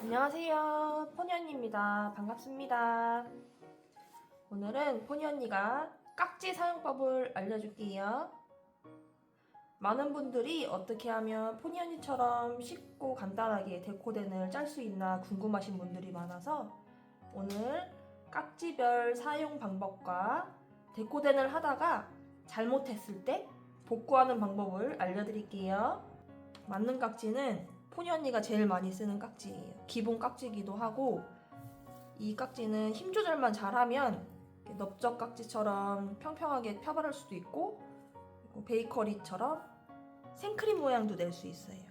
안녕하세요. 포니 언니입니다. 반갑습니다. 오늘은 포니 언니가 깍지 사용법을 알려줄게요. 많은 분들이 어떻게 하면 포니 언니처럼 쉽고 간단하게 데코덴을 짤 수 있나 궁금하신 분들이 많아서 오늘 깍지별 사용 방법과 데코덴을 하다가 잘못했을 때 복구하는 방법을 알려드릴게요. 맞는 깍지는 포니 언니가 제일 많이 쓰는 깍지예요. 기본 깍지기도 하고 이 깍지는 힘 조절만 잘하면 넓적 깍지처럼 평평하게 펴바를 수도 있고 베이커리처럼 생크림 모양도 낼 수 있어요.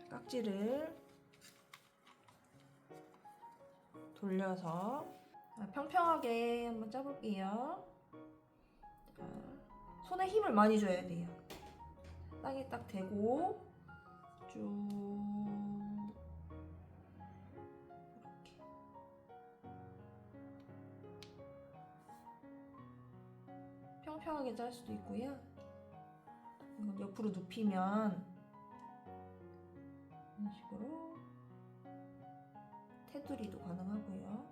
깍지를 돌려서 평평하게 한번 짜볼게요. 손에 힘을 많이 줘야 돼요. 땅에 딱 대고 쭉 이렇게 평평하게 짤 수도 있고요. 이건 옆으로 눕히면 이런 식으로 테두리도 가능하고요.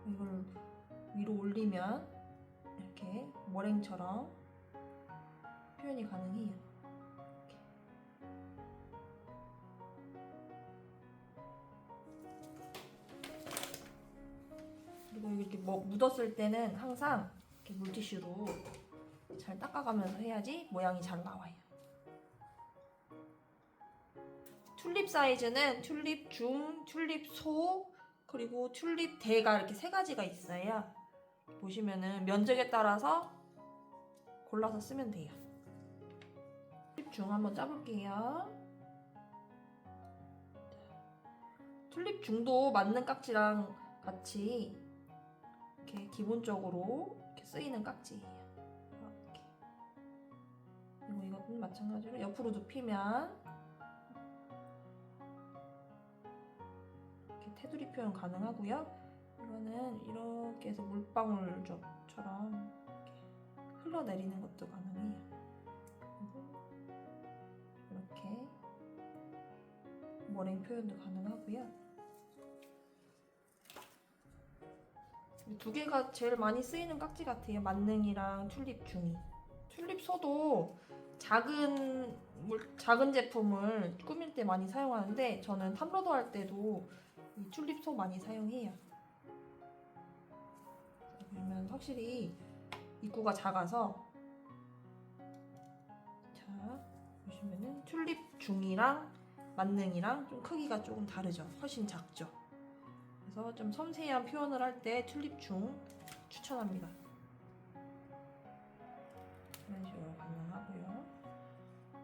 이걸 위로 올리면 이렇게 머랭처럼 표현이 가능해요. 이렇게. 그리고 이렇게 묻었을 때는 항상 이렇게 물티슈로 잘 닦아가면서 해야지 모양이 잘 나와요. 튤립 사이즈는 튤립 중, 튤립 소, 그리고 튤립 대가 이렇게 세 가지가 있어요. 보시면은 면적에 따라서 골라서 쓰면 돼요. 튤립 중 한번 짜볼게요. 튤립 중도 맞는 깍지랑 같이 이렇게 기본적으로 이렇게 쓰이는 깍지예요. 이렇게. 그리고 이것은 마찬가지로 옆으로 눕히면 이렇게 테두리 표현 가능하고요. 이거는 이렇게 해서 물방울처럼 이렇게 흘러내리는 것도 가능해요. 그리고 이렇게 머랭 표현도 가능하고요. 이 두 개가 제일 많이 쓰이는 깍지 같아요. 만능이랑 튤립 중이. 튤립 소도 작은 제품을 꾸밀 때 많이 사용하는데 저는 탐로도 할 때도 이 튤립 소 많이 사용해요. 보면 확실히 입구가 작아서 자 보시면은 튤립 중이랑 만능이랑 좀 크기가 조금 다르죠. 훨씬 작죠. 그래서 좀 섬세한 표현을 할 때 튤립 중 추천합니다. 이런 식으로 가능하고요.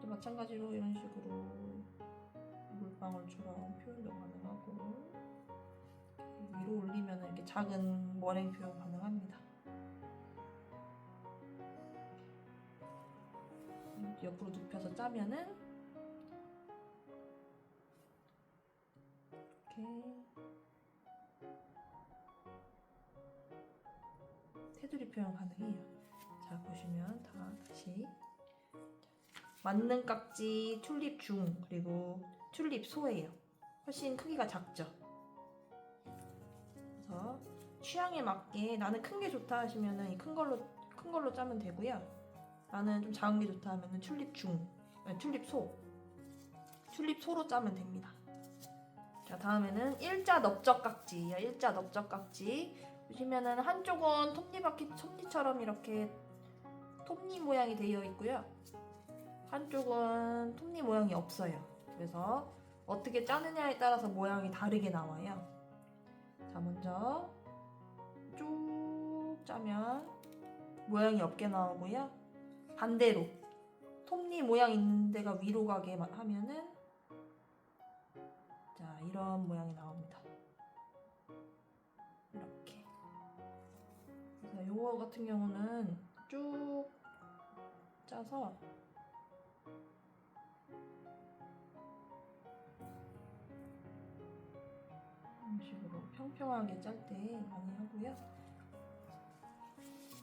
또 마찬가지로 이런 식으로 물방울처럼 표현도 가능하고 위로 올리면 이렇게 작은 머랭 표현 가능합니다. 옆으로 눕혀서 짜면은 이렇게 테두리 표현 가능해요. 자 보시면 다시 만능 깍지 튤립 중 그리고 튤립 소예요. 훨씬 크기가 작죠. 그래서 취향에 맞게 나는 큰 게 좋다 하시면은 이 큰 걸로 짜면 되고요. 나는 좀 작은 게 좋다 하면은 튤립 중, 아니, 튤립 소로 짜면 됩니다. 자 다음에는 일자 넓적 깍지예요. 일자 넓적 깍지 보시면은 한쪽은 톱니처럼 이렇게 톱니 모양이 되어 있고요. 한쪽은 톱니 모양이 없어요. 그래서 어떻게 짜느냐에 따라서 모양이 다르게 나와요. 자 먼저 쭉 짜면 모양이 없게 나오고요. 반대로 톱니 모양 있는 데가 위로 가게 하면은 자 이런 모양이 나옵니다. 이렇게. 그래서 요거 같은 경우는 쭉 짜서 이런 식으로 평평하게 짤 때 많이 하고요.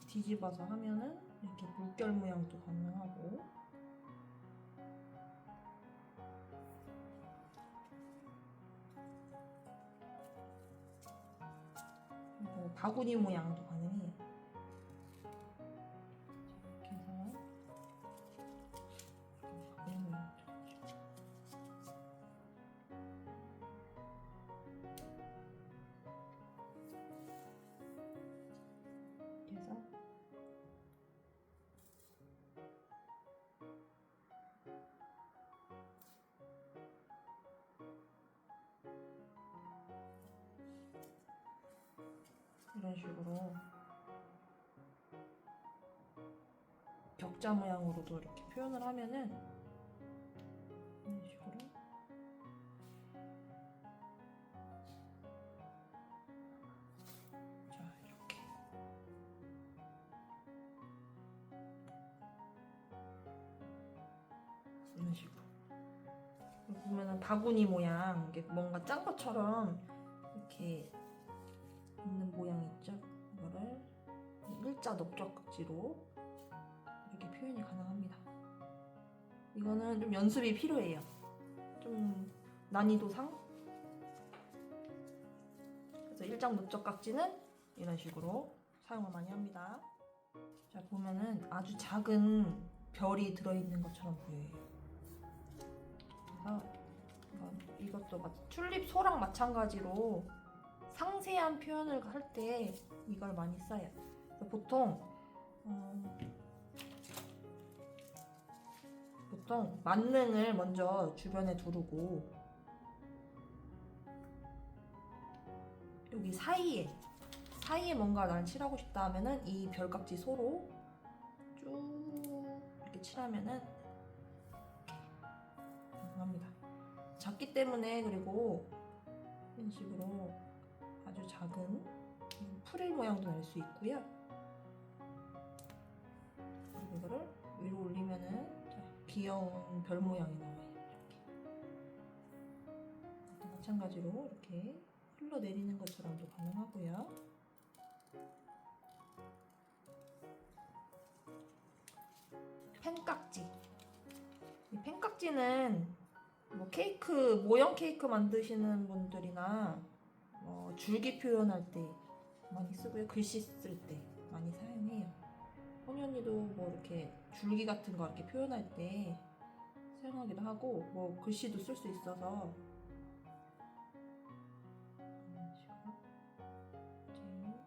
뒤집어서 하면은 이렇게 물결 모양도 가능하고, 그리고 바구니 모양도 가능해요. 이렇게 해서 바구니 모양도 이렇게 해서 이런 식으로 격자 모양으로도 이렇게 표현을 하면은 이런 식으로 자 이렇게 이런 식으로 보면은 바구니 모양 이게 뭔가 짠 것처럼 이렇게 있는 모양 있죠? 이거를 일자 넓적각지로 이렇게 표현이 가능합니다. 이거는 좀 연습이 필요해요. 좀 난이도상. 그래서 일장 넓적각지는 이런 식으로 사용을 많이 합니다. 자 보면은 아주 작은 별이 들어있는 것처럼 보여요. 그래서 이것도 튤립 소랑 마찬가지로 상세한 표현을 할 때 이걸 많이 써요. 보통 만능을 먼저 주변에 두르고 여기 사이에 뭔가 난 칠하고 싶다 하면은 이 별깍지 소로 쭉 이렇게 칠하면은 가능합니다. 작기 때문에 그리고 이런 식으로 아주 작은 프릴 모양도 낼 수 있고요. 그리고 이거를 위로 올리면은 귀여운 별 모양이 나와요. 이렇게 마찬가지로 이렇게 흘러내리는 것처럼도 가능하고요. 펜깍지. 이 펜깍지는 뭐 케이크 모형 케이크 만드시는 분들이나 줄기 표현할 때 많이 쓰고요. 글씨 쓸 때 많이 사용해요. 허니 언니도 뭐 이렇게 줄기 같은 거 이렇게 표현할 때 사용하기도 하고 뭐 글씨도 쓸 수 있어서 이런 식으로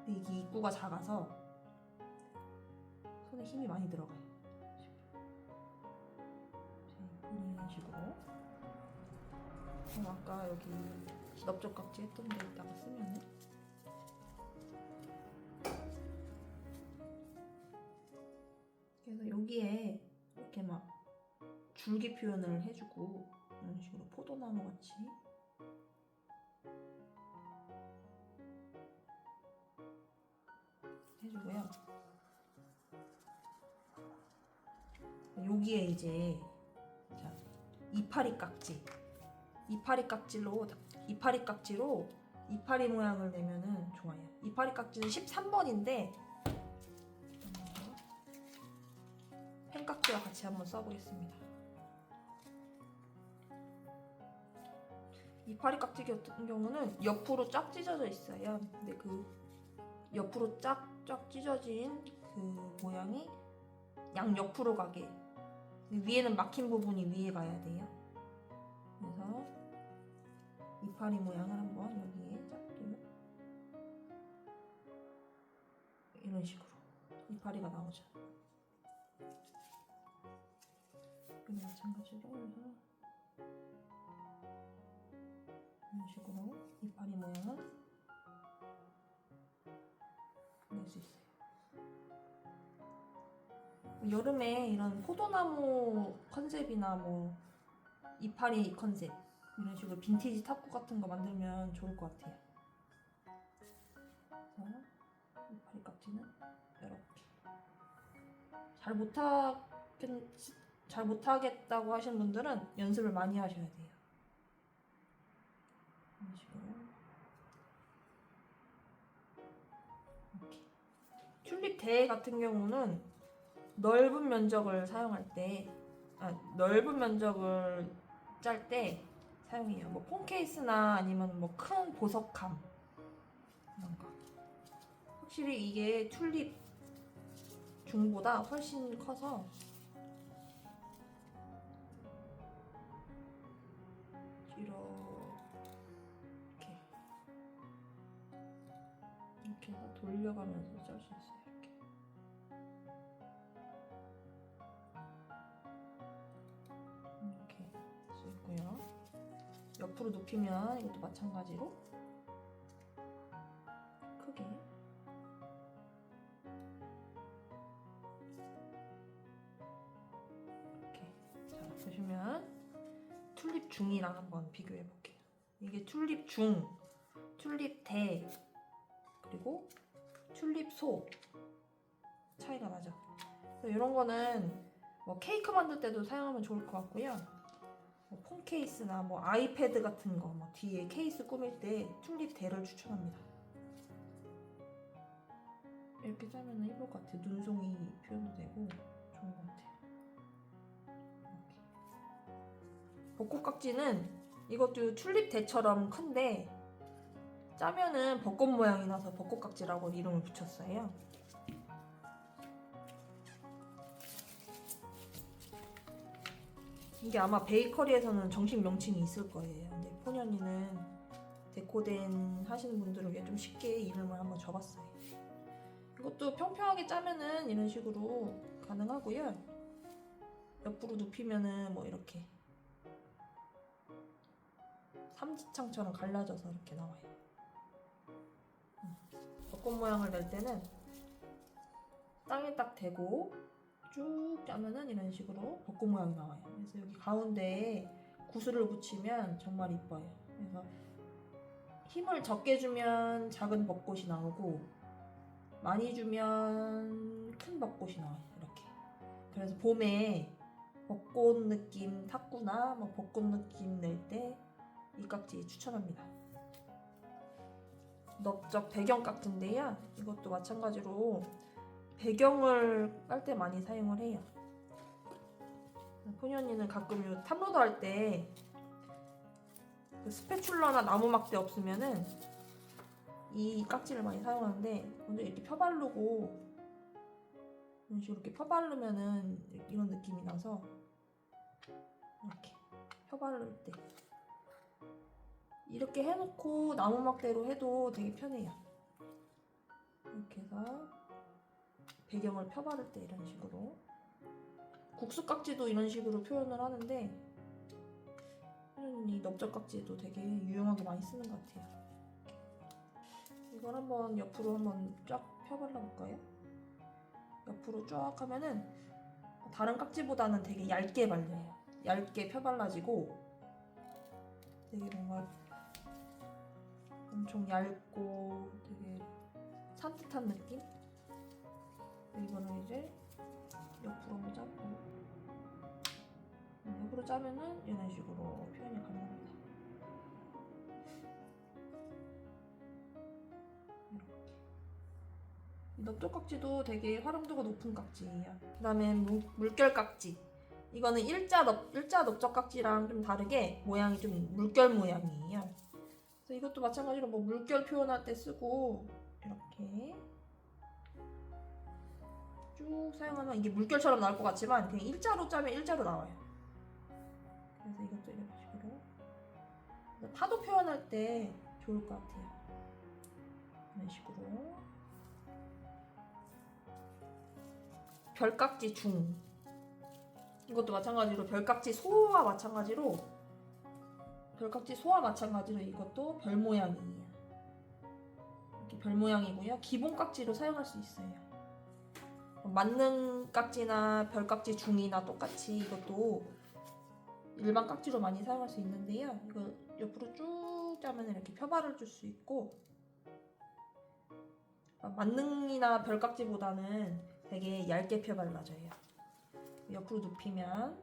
근데 이게 입구가 작아서 손에 힘이 많이 들어가요. 이런 식으로 그럼 아까 여기 넓적각지 했던 데다가 쓰면은 그래서 여기에 이렇게 막 줄기 표현을 해주고 이런 식으로 포도나무 같이 해주고요. 여기에 이제 자, 이파리 깍지로 이파리 모양을 내면은 좋아요. 이파리 깍지는 13번인데 펜깍지와 같이 한번 써보겠습니다. 이파리 깍지 같은 경우는 옆으로 쫙 찢어져 있어요. 근데 그 옆으로 쫙 찢어진 그 모양이 양옆으로 가게. 위에는 막힌 부분이 위에 가야 돼요. 그래서 이파리 모양을 한번 여기에 쫙 두면 이런 식으로 이파리가 나오죠. 마찬가지로 해서 이런 식으로 이파리 모양을 낼 수 있어요. 여름에 이런 포도나무 컨셉이나 뭐 이파리 컨셉 이런 식으로 빈티지 탑구 같은 거 만들면 좋을 것 같아요. 그래서 이파리 깍지는 이렇게 잘 잘 못하겠다고 하시는 분들은 연습을 많이 하셔야 돼요. 이런 식으로. 이렇게. 튤립 대 같은 경우는 넓은 면적을 사용할 때, 넓은 면적을 짤 때 사용해요. 뭐 폰 케이스나 아니면 뭐 큰 보석함 이런 거. 확실히 이게 튤립 중보다 훨씬 커서 이렇게 해서 돌려가면서 짤 수 있어요. 이렇게 할 수 있고요. 옆으로 눕히면 이것도 마찬가지로 크게 이렇게. 자, 보시면 튤립 중이랑 한번 비교해 볼게요. 이게 튤립 중, 튤립 대, 그리고 튤립 소 차이가 나죠. 이런 거는 뭐 케이크 만들 때도 사용하면 좋을 것 같고요. 뭐 폰 케이스나 뭐 아이패드 같은 거, 뭐 뒤에 케이스 꾸밀 때 튤립 대를 추천합니다. 이렇게 짜면 예쁠 것 같아요. 눈송이 표현도 되고 좋은 것 같아요. 이렇게. 벚꽃 깍지는 이것도 튤립 대처럼 큰데 짜면은 벚꽃 모양이 나서 벚꽃 깍지라고 이름을 붙였어요. 이게 아마 베이커리에서는 정식 명칭이 있을 거예요. 근데 폰현이는 데코덴 하시는 분들을 위해 좀 쉽게 이름을 한번 줘봤어요. 이것도 평평하게 짜면은 이런 식으로 가능하고요. 옆으로 눕히면은 뭐 이렇게 삼지창처럼 갈라져서 이렇게 나와요. 벚꽃 모양을 낼 때는 땅에 딱 대고 쭉 짜면은 이런 식으로 벚꽃 모양이 나와요. 그래서 여기 가운데에 구슬을 붙이면 정말 이뻐요. 그래서 힘을 적게 주면 작은 벚꽃이 나오고 많이 주면 큰 벚꽃이 나와요. 이렇게. 그래서 봄에 벚꽃 느낌 탁구나 뭐 벚꽃 느낌 낼 때 이 깍지 추천합니다. 넓적 배경 깍지인데요. 이것도 마찬가지로 배경을 깔 때 많이 사용을 해요. 포니 언니는 가끔 요 탑로드 할 때 그 스패츌러나 나무 막대 없으면은 이 깍지를 많이 사용하는데 먼저 이렇게 펴바르고 이런 식으로 이렇게 펴바르면은 이런 느낌이 나서 이렇게 펴바를 때 이렇게 해놓고 나무 막대로 해도 되게 편해요. 이렇게 해서 배경을 펴바를 때 이런 식으로 국수 깍지도 이런 식으로 표현을 하는데 이 넓적 깍지도 되게 유용하게 많이 쓰는 것 같아요. 이걸 한번 옆으로 한번 쫙 펴발라 볼까요? 옆으로 쫙 하면은 다른 깍지보다는 되게 얇게 발려요. 얇게 펴발라지고 되게 뭔가 엄청 얇고 되게 산뜻한 느낌? 이거는 이제 옆으로 한번 짜고 옆으로 짜면은 이런 식으로 표현이 가능합니다. 이렇게. 이 넓적 깍지도 되게 활용도가 높은 깍지예요. 그 다음에 물결 깍지. 이거는 일자 넓적 깍지랑 좀 다르게 모양이 좀 물결 모양이에요. 그래서 이것도 마찬가지로 뭐 물결 표현할 때 쓰고 이렇게 쭉 사용하면 이게 물결처럼 나올 것 같지만 그냥 일자로 짜면 일자로 나와요. 그래서 이것도 이런 식으로 파도 표현할 때 좋을 것 같아요. 이런 식으로 별깍지 중 이것도 마찬가지로 별깍지 소와 마찬가지로 이것도 별 모양이에요. 이렇게 별 모양이고요. 기본 깍지로 사용할 수 있어요. 만능 깍지나 별깍지 중이나 똑같이 이것도 일반 깍지로 많이 사용할 수 있는데요. 이거 옆으로 쭉 짜면 이렇게 펴바를 줄 수 있고 만능이나 별깍지보다는 되게 얇게 펴발라져요. 옆으로 눕히면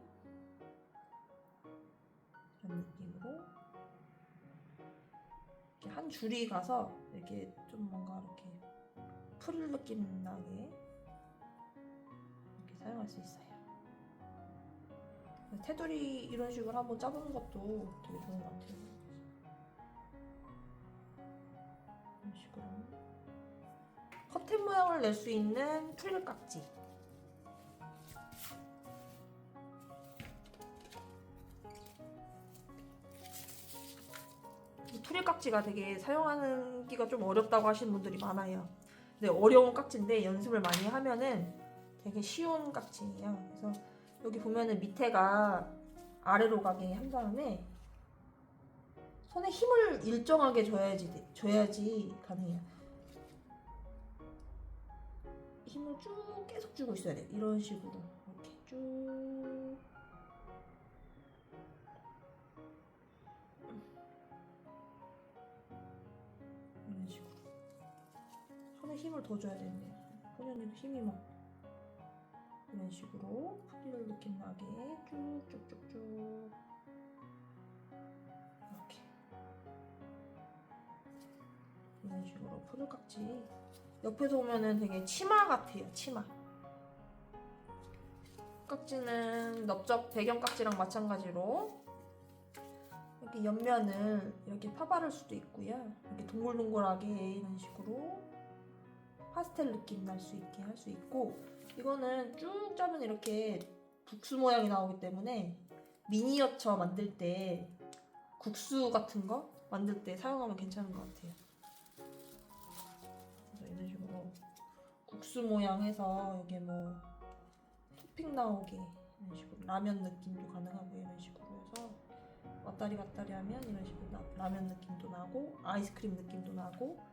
이런 느낌으로 이렇게 한 줄이 가서 이렇게 좀 뭔가 이렇게 프릴 느낌 나게 이렇게 사용할 수 있어요. 테두리 이런 식으로 한번 짜보는 것도 되게 좋은 것 같아요. 이런 식으로 커튼 모양을 낼 수 있는 프릴 깍지. 이 프릴 깍지가 되게 사용하기가 좀 어렵다고 하시는 분들이 많아요. 근데 어려운 깍지인데 연습을 많이 하면은 되게 쉬운 깍지예요. 그래서 여기 보면은 밑에가 아래로 가게 한 다음에 손에 힘을 일정하게 줘야지 가능해요. 힘을 쭉 계속 주고 있어야 돼요. 이런 식으로 이렇게 쭉 이런 식으로 손에 힘을 더 줘야 되는데 소년이도 힘이 막 이런 식으로 프릴 느낌 나게 쭉쭉쭉쭉 이렇게 이런 식으로 프릴 깍지. 옆에서 보면은 되게 치마 같아요. 치마 깍지는 넓적 배경 깍지랑 마찬가지로 이렇게 옆면을 이렇게 펴바를 수도 있고요. 이렇게 동글동글하게 이런 식으로 파스텔 느낌 날 수 있게 할 수 있고, 이거는 쭉 짜면 이렇게 국수 모양이 나오기 때문에 미니어처 만들 때 국수 같은 거 만들 때 사용하면 괜찮은 것 같아요. 그래서 이런 식으로 국수 모양 해서 이게 뭐 토핑 나오게 이런 식으로 라면 느낌도 가능하고 이런 식으로 해서 왔다리 갔다리 하면 이런 식으로 라면 느낌도 나고 아이스크림 느낌도 나고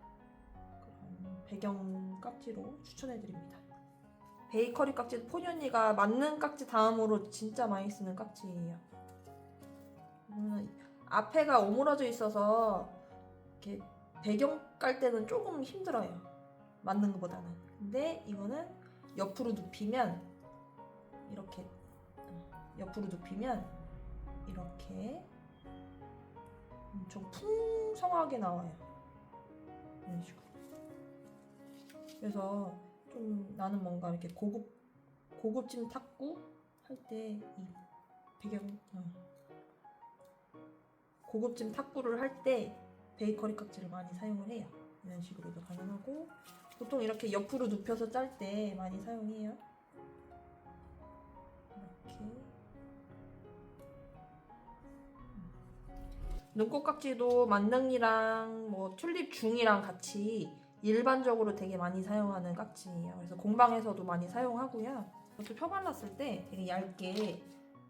그런 배경 깍지로 추천해드립니다. 베이커리 깍지는 포니 언니가 맞는 깍지 다음으로 진짜 많이 쓰는 깍지예요. 앞에가 오므라져 있어서 이렇게 배경 깔 때는 조금 힘들어요. 맞는 것보다는. 근데 이거는 옆으로 눕히면 이렇게 옆으로 눕히면 이렇게 엄청 풍성하게 나와요. 이런 식으로. 그래서 좀 나는 뭔가 이렇게 고급진 탁구 할 때 이 배경 고급진 탁구를 할 때 베이커리 깍지를 많이 사용을 해요. 이런 식으로도 가능하고 보통 이렇게 옆으로 눕혀서 짤 때 많이 사용해요. 이렇게 눈꽃 깍지도 만능이랑 뭐 튤립 중이랑 같이 일반적으로 되게 많이 사용하는 깍지예요. 그래서 공방에서도 많이 사용하고요. 이것도 펴발랐을 때 되게 얇게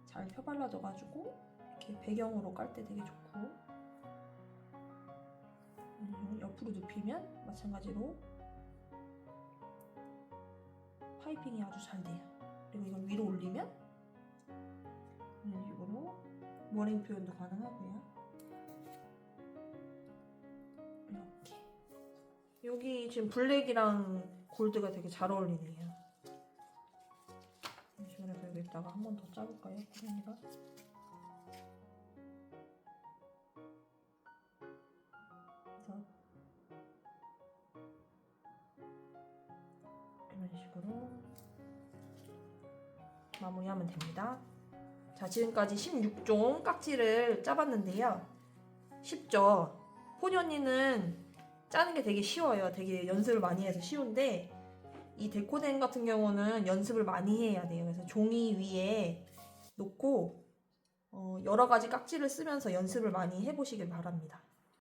잘 펴발라져가지고 이렇게 배경으로 깔 때 되게 좋고, 옆으로 눕히면 마찬가지로 파이핑이 아주 잘 돼요. 그리고 이걸 위로 올리면 이런 식으로 머랭 표현도 가능하고요. 이렇게 여기 지금 블랙이랑 골드가 되게 잘 어울리네요. 그래서 여기다가 한 번 더 짜볼까요? 언니가? 그래서 이런 식으로 마무리하면 됩니다. 자, 지금까지 16종 깍지를 짜봤는데요. 쉽죠? 포니 언니는 짜는 게 되게 쉬워요. 되게 연습을 많이 해서 쉬운데 이 데코댕 같은 경우는 연습을 많이 해야 돼요. 그래서 종이 위에 놓고 여러 가지 깍지를 쓰면서 연습을 많이 해보시길 바랍니다.